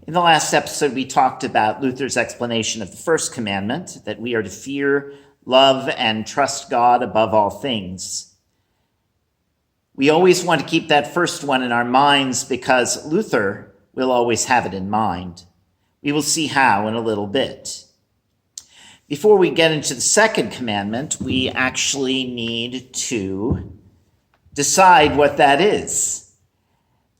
In the last episode, we talked about Luther's explanation of the first commandment, that we are to fear, love, and trust God above all things. We always want to keep that first one in our minds because Luther will always have it in mind. We will see how in a little bit. Before we get into the second commandment, we actually need to decide what that is.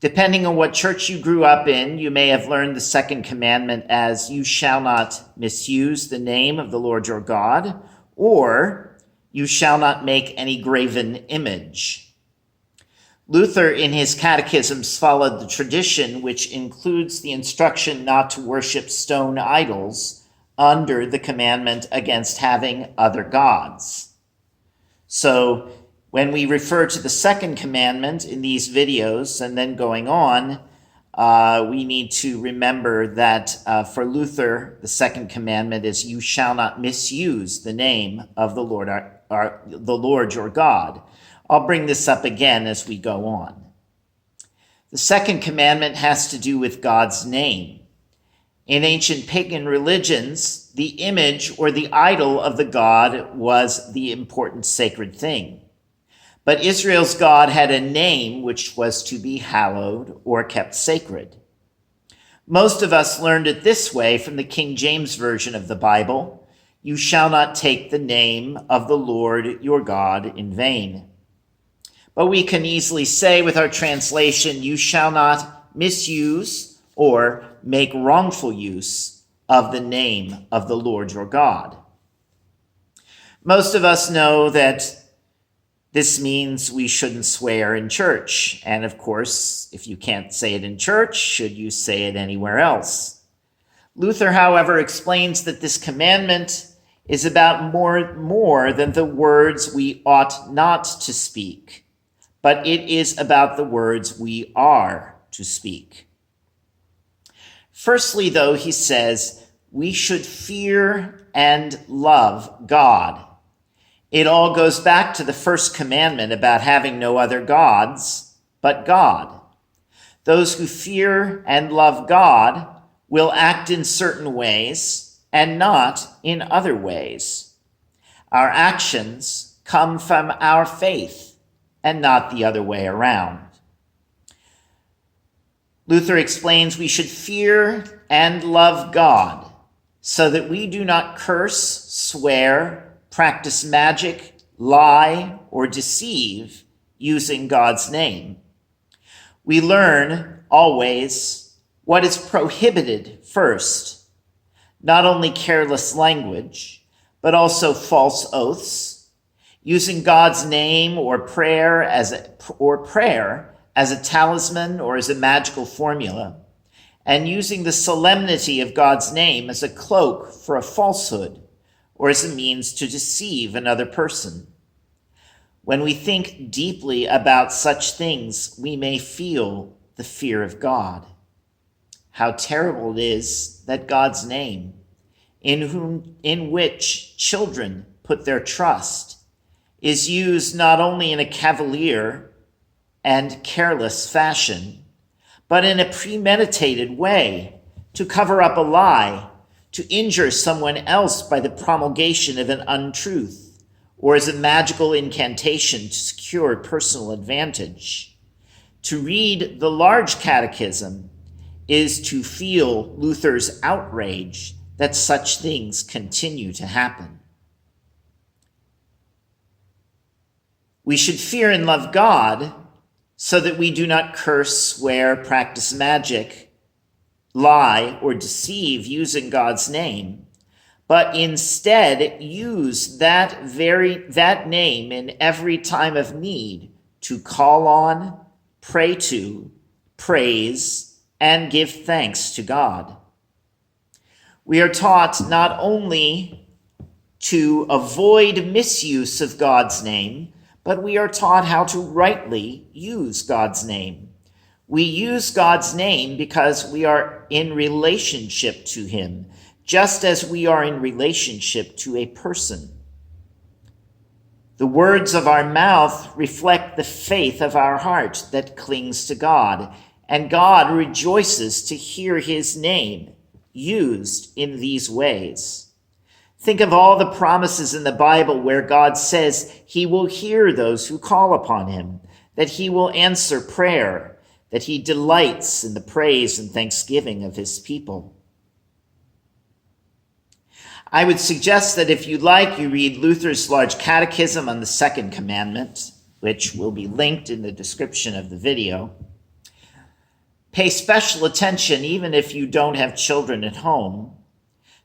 Depending on what church you grew up in, you may have learned the second commandment as you shall not misuse the name of the Lord your God, or you shall not make any graven image. Luther in his catechisms followed the tradition, which includes the instruction not to worship stone idols under the commandment against having other gods. So when we refer to the second commandment in these videos and then going on, we need to remember that for Luther, the second commandment is you shall not misuse the name of the Lord, the Lord your God. I'll bring this up again as we go on. The second commandment has to do with God's name. In ancient pagan religions, the image or the idol of the god was the important sacred thing. But Israel's God had a name which was to be hallowed or kept sacred. Most of us learned it this way from the King James Version of the Bible: you shall not take the name of the Lord your God in vain. But we can easily say with our translation, you shall not misuse or make wrongful use of the name of the Lord your God. Most of us know that this means we shouldn't swear in church. And of course, if you can't say it in church, should you say it anywhere else? Luther, however, explains that this commandment is about more than the words we ought not to speak, but it is about the words we are to speak. Firstly, though, he says, we should fear and love God. It all goes back to the first commandment about having no other gods but God. Those who fear and love God will act in certain ways and not in other ways. Our actions come from our faith and not the other way around. Luther explains we should fear and love God so that we do not curse, swear, practice magic, lie, or deceive using God's name. We learn always what is prohibited first, not only careless language, but also false oaths, using God's name or prayer as a talisman or as a magical formula, and using the solemnity of God's name as a cloak for a falsehood, or as a means to deceive another person. When we think deeply about such things, we may feel the fear of God. How terrible it is that God's name, in which children put their trust, is used not only in a cavalier and careless fashion, but in a premeditated way to cover up a lie, to injure someone else by the promulgation of an untruth, or as a magical incantation to secure personal advantage. To read the large catechism is to feel Luther's outrage that such things continue to happen. We should fear and love God so that we do not curse, swear, practice magic, lie, or deceive using God's name, but instead use that name in every time of need to call on, pray to, praise, and give thanks to God. We are taught not only to avoid misuse of God's name, but we are taught how to rightly use God's name. We use God's name because we are in relationship to him, just as we are in relationship to a person. The words of our mouth reflect the faith of our heart that clings to God, and God rejoices to hear his name used in these ways. Think of all the promises in the Bible where God says he will hear those who call upon him, that he will answer prayer, that he delights in the praise and thanksgiving of his people. I would suggest that if you'd like, you read Luther's large catechism on the second commandment, which will be linked in the description of the video. Pay special attention, even if you don't have children at home,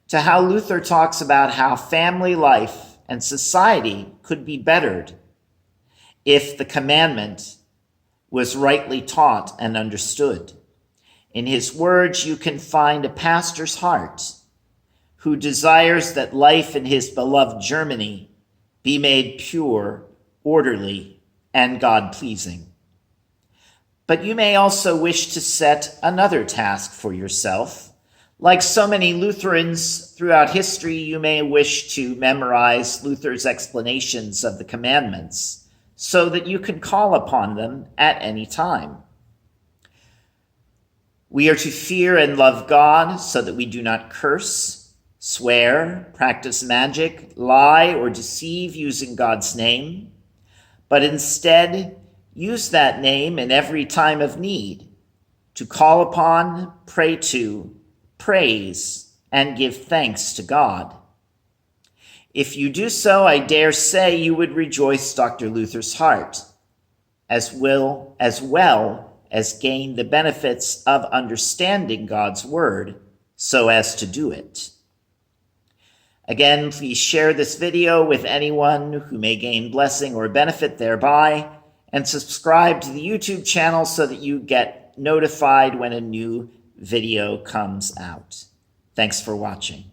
to how Luther talks about how family life and society could be bettered if the commandment was rightly taught and understood. In his words, you can find a pastor's heart who desires that life in his beloved Germany be made pure, orderly, and God-pleasing. But you may also wish to set another task for yourself. Like so many Lutherans throughout history, you may wish to memorize Luther's explanations of the commandments so that you can call upon them at any time. We are to fear and love God so that we do not curse, swear, practice magic, lie, or deceive using God's name, but instead use that name in every time of need to call upon, pray to, praise, and give thanks to God. If you do so, I dare say you would rejoice Dr. Luther's heart, as well as gain the benefits of understanding God's word so as to do it. Again, please share this video with anyone who may gain blessing or benefit thereby, and subscribe to the YouTube channel so that you get notified when a new video comes out. Thanks for watching.